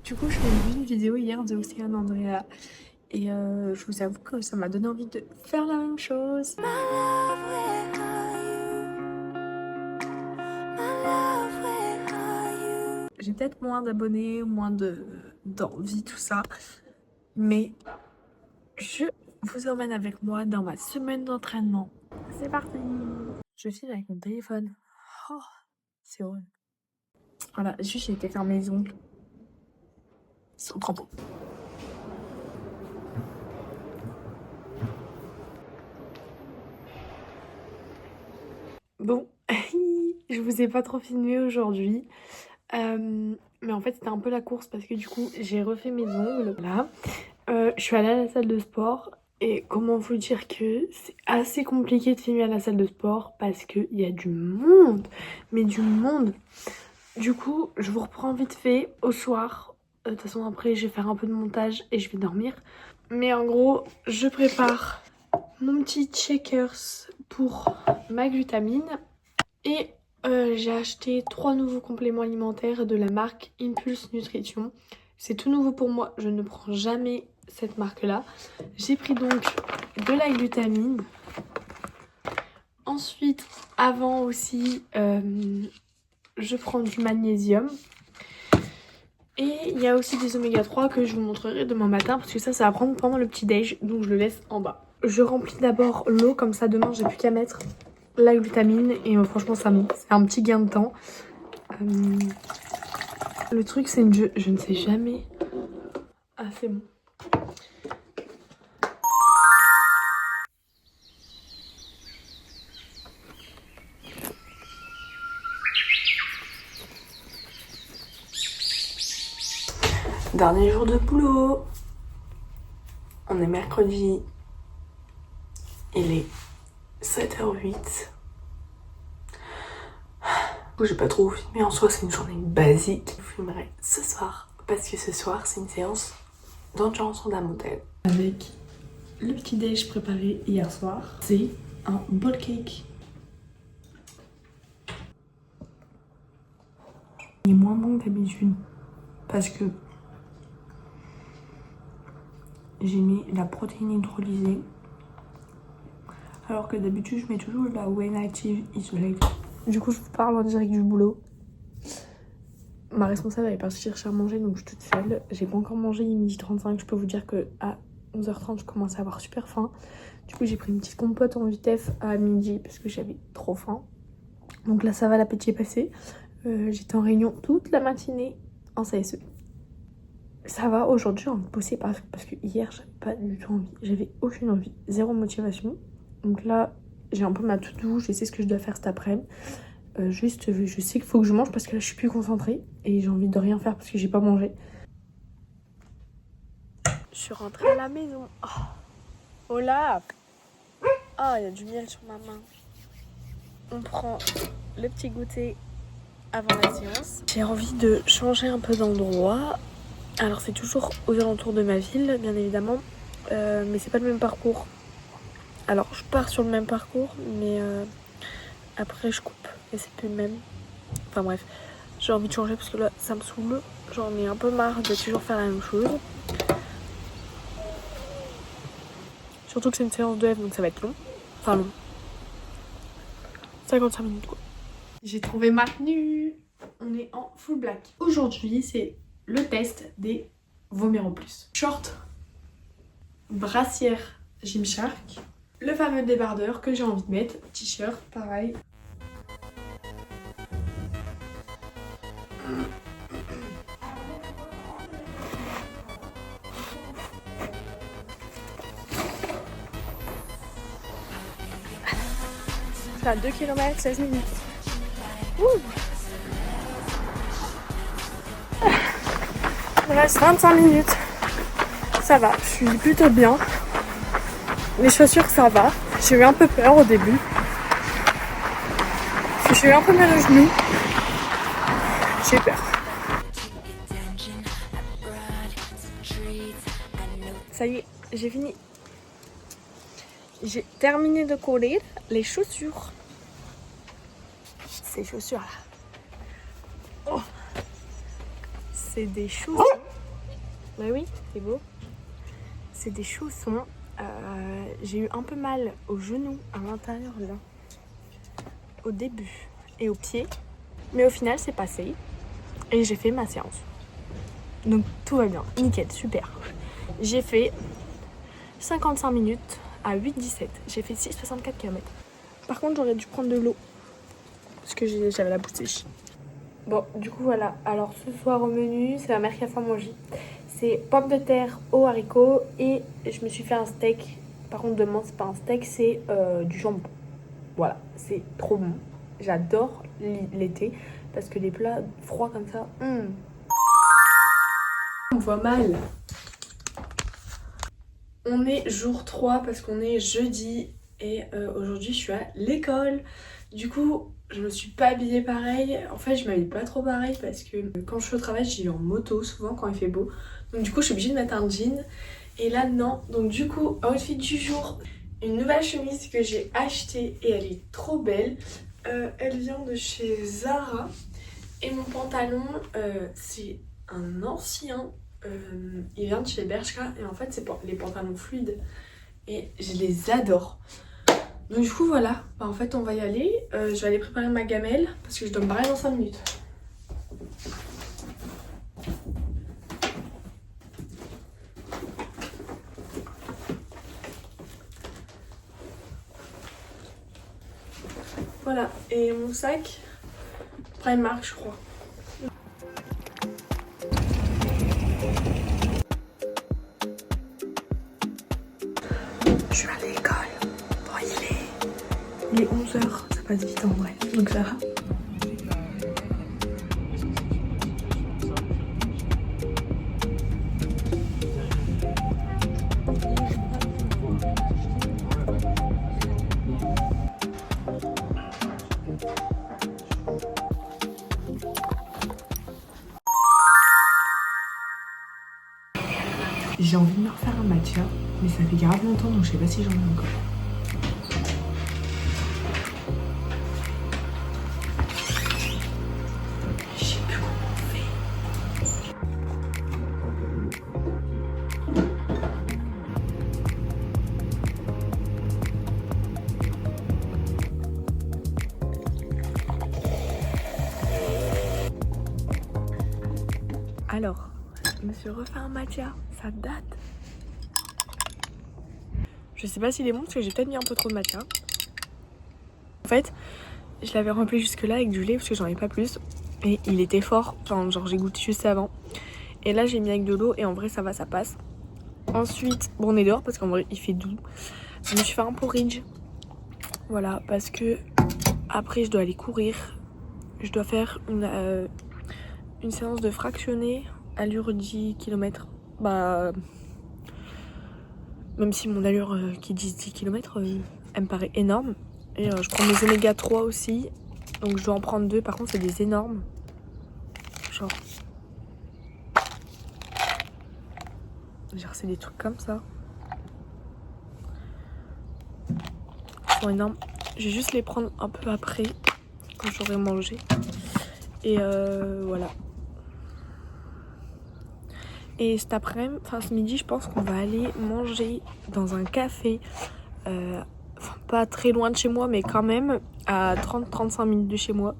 Du coup, je fais une vidéo hier de Océane Andrea et je vous avoue que ça m'a donné envie de faire la même chose. J'ai peut-être moins d'abonnés, moins d'envie, tout ça, mais je vous emmène avec moi dans ma semaine d'entraînement. C'est parti! Je filme avec mon téléphone. Oh, c'est horrible. Voilà, juste j'ai été faire mes ongles. Ils sont trop beaux. Bon, je vous ai pas trop filmé aujourd'hui. Mais en fait c'était un peu la course parce que du coup j'ai refait mes ongles. Là, je suis allée à la salle de sport et comment vous dire que c'est assez compliqué de filmer à la salle de sport parce qu'il y a du monde, mais du monde. Du coup je vous reprends vite fait au soir. De toute façon après je vais faire un peu de montage et je vais dormir. Mais en gros je prépare mon petit checkers pour ma glutamine et j'ai acheté 3 nouveaux compléments alimentaires de la marque Impulse Nutrition. C'est tout nouveau pour moi, je ne prends jamais cette marque-là. J'ai pris donc de la glutamine. Ensuite, avant aussi, je prends du magnésium. Et il y a aussi des oméga 3 que je vous montrerai demain matin parce que ça va prendre pendant le petit déj, donc je le laisse en bas. Je remplis d'abord l'eau, comme ça demain j'ai plus qu'à mettre la glutamine et franchement ça monte, c'est un petit gain de temps. Le truc c'est que je ne sais jamais. Ah c'est bon. Dernier jour de boulot. On est mercredi. Il est 7h08. J'ai pas trop filmé en soi, c'est une journée basique. Je filmerai ce soir parce que ce soir c'est une séance d'endurance fondamentale. Avec le petit déj préparé hier soir, c'est un ball cake. Il est moins bon que d'habitude parce que j'ai mis la protéine hydrolysée alors que d'habitude je mets toujours la whey native isolate. Du coup je vous parle en direct du boulot. Ma responsable elle est partie chercher à manger donc je suis toute seule. J'ai pas encore mangé, il est 12h35. Je peux vous dire que à 11h30 je commence à avoir super faim. Du coup j'ai pris une petite compote en vitesse à midi parce que j'avais trop faim. Donc là ça va, l'appétit est passé. J'étais en réunion toute la matinée en CSE. Ça va, aujourd'hui j'ai envie de bosser parce que hier j'avais pas du tout envie. J'avais aucune envie, zéro motivation. Donc là j'ai un peu ma to-do, je sais ce que je dois faire cet après-midi. Juste je sais qu'il faut que je mange parce que là je suis plus concentrée et j'ai envie de rien faire parce que j'ai pas mangé. Je suis rentrée à la maison. Oh là. Ah, il y a du miel sur ma main. On prend le petit goûter avant la séance. J'ai envie de changer un peu d'endroit. Alors c'est toujours aux alentours de ma ville bien évidemment, mais c'est pas le même parcours. Alors je pars sur le même parcours mais après je coupe et c'est plus le même. Enfin bref, j'ai envie de changer parce que là ça me saoule. J'en ai un peu marre de toujours faire la même chose. Surtout que c'est une séance de F donc ça va être long. Enfin long. 55 minutes quoi. J'ai trouvé ma tenue. On est en full black. Aujourd'hui c'est le test des vomir au plus. Short, brassière Gymshark, le fameux débardeur que j'ai envie de mettre, t-shirt pareil. Ça 2 km 16 minutes. Ouh. Il me reste 25 minutes. Ça va, je suis plutôt bien. Les chaussures ça va. J'ai eu un peu peur au début. Parce que j'ai eu un peu mal au genou. J'ai eu peur. Ça y est, j'ai fini. J'ai terminé de coller les chaussures. Ces chaussures là. Oh. C'est des chaussures Bah oui, c'est beau. C'est des chaussons. J'ai eu un peu mal au genou, à l'intérieur là, au début et au pied. Mais au final, c'est passé. Et j'ai fait ma séance. Donc tout va bien, nickel, super. J'ai fait 55 minutes à 8,17. J'ai fait 6,64 km. Par contre, j'aurais dû prendre de l'eau. Parce que j'avais la bouche sèche. Bon, du coup, voilà. Alors, ce soir au menu, c'est ma mère qui a fait à manger. C'est pommes de terre aux haricots. Et je me suis fait un steak. Par contre, demain, c'est pas un steak, c'est du jambon. Voilà, c'est trop bon. J'adore l'été. Parce que les plats froids comme ça... On me voit mal. On est jour 3 parce qu'on est jeudi. Et aujourd'hui, je suis à l'école. Du coup, je me suis pas habillée pareil. En fait, je m'habille pas trop pareil parce que quand je suis au travail, j'y vais en moto souvent quand il fait beau. Donc du coup, je suis obligée de mettre un jean. Et là, non. Donc du coup, outfit du jour, une nouvelle chemise que j'ai achetée et elle est trop belle. Elle vient de chez Zara. Et mon pantalon, c'est un ancien. Il vient de chez Bershka. Et en fait, c'est les pantalons fluides. Et je les adore. Donc du coup voilà, bah, en fait on va y aller. Je vais aller préparer ma gamelle parce que je dois me barrer dans 5 minutes. Voilà, et mon sac, Primark je crois. Je suis à l'école. Bon, il est 11h, ça passe vite en vrai, donc ça va. J'ai envie de me refaire un matcha, mais ça fait grave longtemps donc je sais pas si j'en ai encore. Je sais plus comment on fait. Alors, je me suis refait un matcha, ça date. Je sais pas s'il est bon parce que j'ai peut-être mis un peu trop de matcha. En fait, je l'avais rempli jusque là avec du lait parce que j'en ai pas plus. Et il était fort, enfin genre j'ai goûté juste avant. Et là j'ai mis avec de l'eau et en vrai ça va, ça passe. Ensuite, bon on est dehors parce qu'en vrai il fait doux. Je me suis fait un porridge. Voilà, parce que après je dois aller courir. Je dois faire une séance de fractionné, allure 10 km. Bah, même si mon allure qui dit 10 km, elle me paraît énorme. Et je prends mes oméga 3 aussi. Donc je dois en prendre 2. Par contre, c'est des énormes. Genre c'est des trucs comme ça. Ils sont énormes. Je vais juste les prendre un peu après, quand j'aurai mangé. Et voilà. Et cet après-midi, enfin ce midi, je pense qu'on va aller manger dans un café. Enfin, pas très loin de chez moi, mais quand même à 30-35 minutes de chez moi.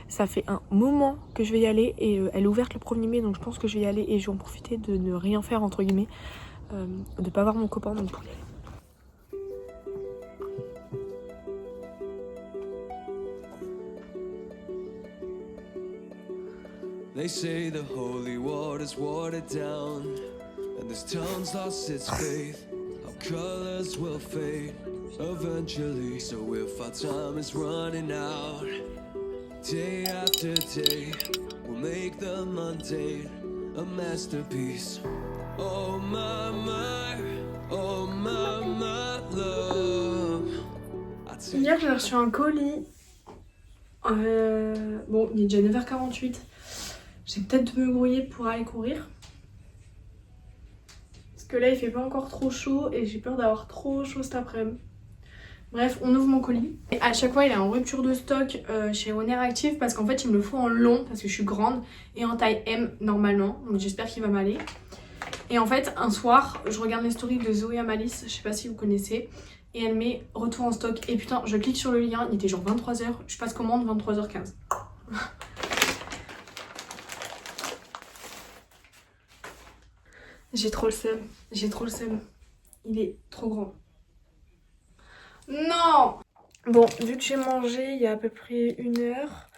Ça fait un moment que je vais y aller et elle est ouverte le 1er mai, donc je pense que je vais y aller et je vais en profiter de ne rien faire entre guillemets, de pas voir mon copain, donc pour y aller. They say the holy water's watered down, and this town's lost its faith. Our colors will fade eventually. So if our time is running out, day after day, we'll make the mundane a masterpiece. Oh my, love. Hier j'ai reçu un colis. Bon, il est déjà 9h48. J'ai peut-être me grouiller pour aller courir. Parce que là il fait pas encore trop chaud et j'ai peur d'avoir trop chaud cet après-midi. Bref, on ouvre mon colis. Et à chaque fois il est en rupture de stock chez Honor Active parce qu'en fait il me le faut en long parce que je suis grande et en taille M normalement. Donc j'espère qu'il va m'aller. Et en fait, un soir, je regarde les stories de Zoé Amalis, je sais pas si vous connaissez, et elle met retour en stock. Et putain, je clique sur le lien, il était genre 23h, je passe commande 23h15. J'ai trop le seum, j'ai trop le seum. Il est trop grand. Non! Bon, vu que j'ai mangé il y a à peu près 1 heure,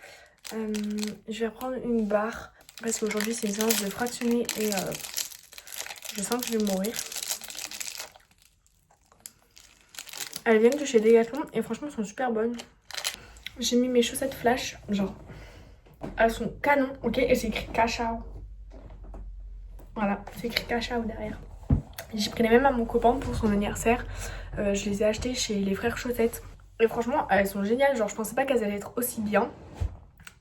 je vais reprendre une barre. Parce qu'aujourd'hui c'est une séance de fractionner et je sens que je vais mourir. Elles viennent de chez Decathlon et franchement elles sont super bonnes. J'ai mis mes chaussettes flash, genre elles sont canon, ok, et c'est écrit cachao. Voilà, c'est écrit cachao derrière. J'ai pris les mêmes à mon copain pour son anniversaire. Je les ai achetées chez les frères chaussettes. Et franchement elles sont géniales, genre je pensais pas qu'elles allaient être aussi bien.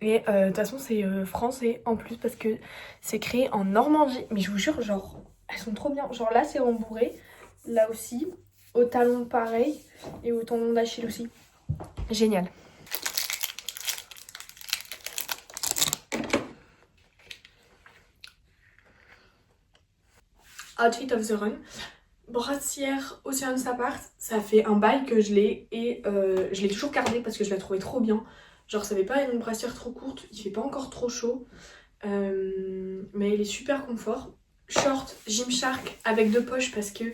Et de toute façon c'est français en plus parce que c'est créé en Normandie. Mais je vous jure, genre elles sont trop bien. Genre là c'est rembourré, là aussi, au talon pareil et au tendon d'Achille aussi. Génial. Outfit of the run. Brassière Ocean Sapart, ça fait un bail que je l'ai et je l'ai toujours gardée parce que je la trouvais trop bien. Genre ça fait pas une brassière trop courte, il fait pas encore trop chaud, mais il est super confort. Short Gymshark avec 2 poches parce que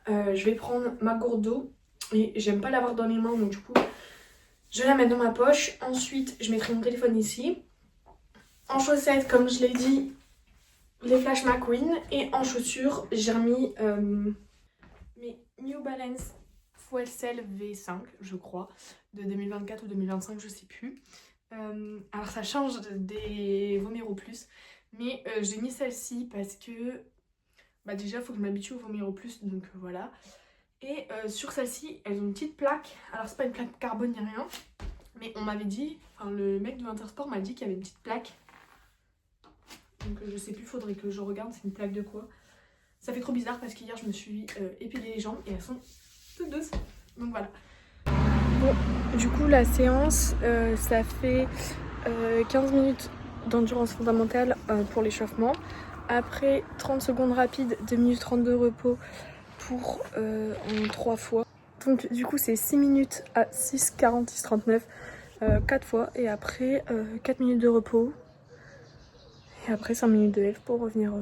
je vais prendre ma gourde d'eau et j'aime pas l'avoir dans les mains, donc du coup je vais la mettre dans ma poche. Ensuite je mettrai mon téléphone ici. En chaussettes, comme je l'ai dit, les Flash McQueen, et en chaussures j'ai remis mes New Balance Fuel Cell V5 je crois, de 2024 ou 2025, je sais plus. Alors ça change des Vomero Plus, mais j'ai mis celle-ci parce que bah déjà il faut que je m'habitue au Vomero Plus, donc voilà. Et sur celle-ci elles ont une petite plaque, alors c'est pas une plaque carbone ni rien, mais on m'avait dit, enfin le mec de Intersport m'a dit qu'il y avait une petite plaque. Donc je sais plus, faudrait que je regarde c'est une plaque de quoi. Ça fait trop bizarre parce qu'hier je me suis épilé les jambes et elles sont toutes douces. Donc voilà. Bon, du coup la séance, ça fait 15 minutes d'endurance fondamentale pour l'échauffement. Après 30 secondes rapides, 2 minutes 30 de repos pour en 3 fois. Donc du coup c'est 6 minutes à 6,40, 6,39, 4 fois. Et après 4 minutes de repos. Et après 5 minutes de F pour revenir,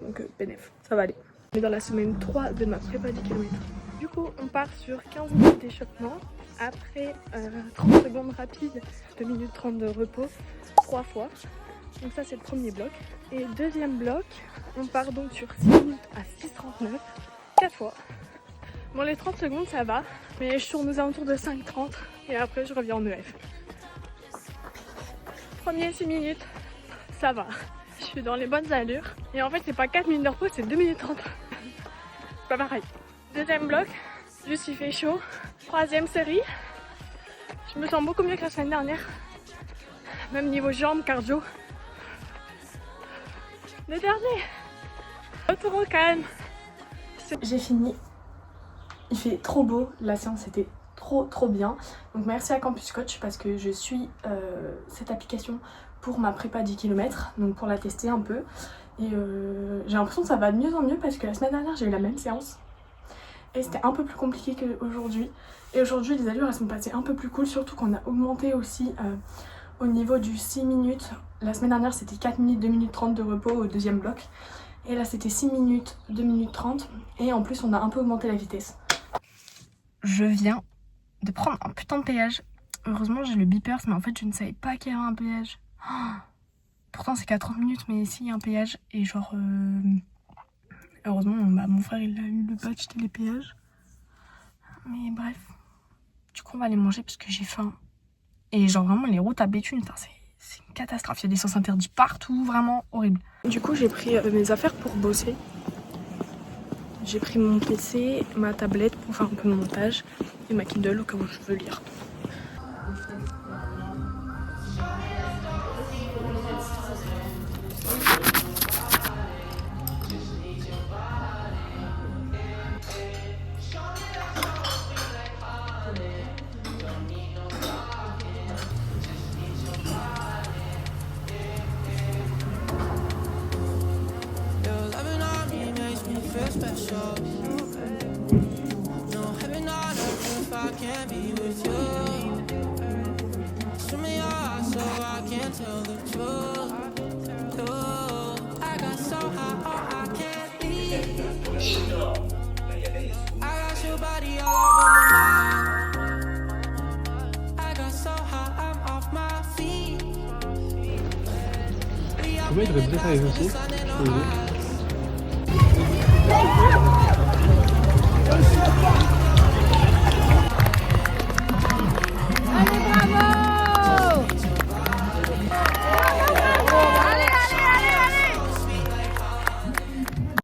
donc bénéf, ça va aller. On est dans la semaine 3 de ma prépa 10 km. Du coup on part sur 15 minutes d'échauffement. Après 30 secondes rapides, 2 minutes 30 de repos, 3 fois. Donc ça c'est le premier bloc. Et deuxième bloc, on part donc sur 6 minutes à 6,39, 4 fois. Bon les 30 secondes ça va, mais je tourne aux alentours de 5,30 et après je reviens en EF. Premier 6 minutes, ça va. Je suis dans les bonnes allures. Et en fait c'est pas 4 minutes de repos, c'est 2 minutes 30. C'est pas pareil. Deuxième bloc, juste il fait chaud. Troisième série. Je me sens beaucoup mieux que la semaine dernière. Même niveau jambes, cardio. Le dernier. Retour au calme. J'ai fini. Il fait trop beau. La séance était trop bien. Donc merci à Campus Coach parce que je suis cette application pour ma prépa 10 km. Donc pour la tester un peu. Et j'ai l'impression que ça va de mieux en mieux parce que la semaine dernière j'ai eu la même séance. Et c'était un peu plus compliqué qu'aujourd'hui. Et aujourd'hui les allures elles sont passées un peu plus cool. Surtout qu'on a augmenté aussi au niveau du 6 minutes. La semaine dernière c'était 4 minutes, 2 minutes 30 de repos au deuxième bloc. Et là c'était 6 minutes, 2 minutes 30. Et en plus on a un peu augmenté la vitesse. Je viens de prendre un putain de péage. Heureusement j'ai le beepers mais en fait je ne savais pas qu'il y avait un péage. Oh, pourtant c'est qu'à 30 minutes mais ici il y a un péage. Et genre... heureusement mon frère il a eu le badge télépéage. Mais bref. Du coup on va aller manger parce que j'ai faim. Et genre vraiment les routes à Béthune, c'est une catastrophe. Il y a des sens interdits partout, vraiment horrible. Du coup j'ai pris mes affaires pour bosser. J'ai pris mon PC, ma tablette pour faire un peu de montage et ma Kindle au cas où je veux lire. feel special. No heaven on earth if I can't be with you. Show me your eyes so I can tell the truth. I got so high, oh, I can't leave. I got your body all over my mind. I got so high, I'm off my feet. Combien il devrait peut-être arriver aussi?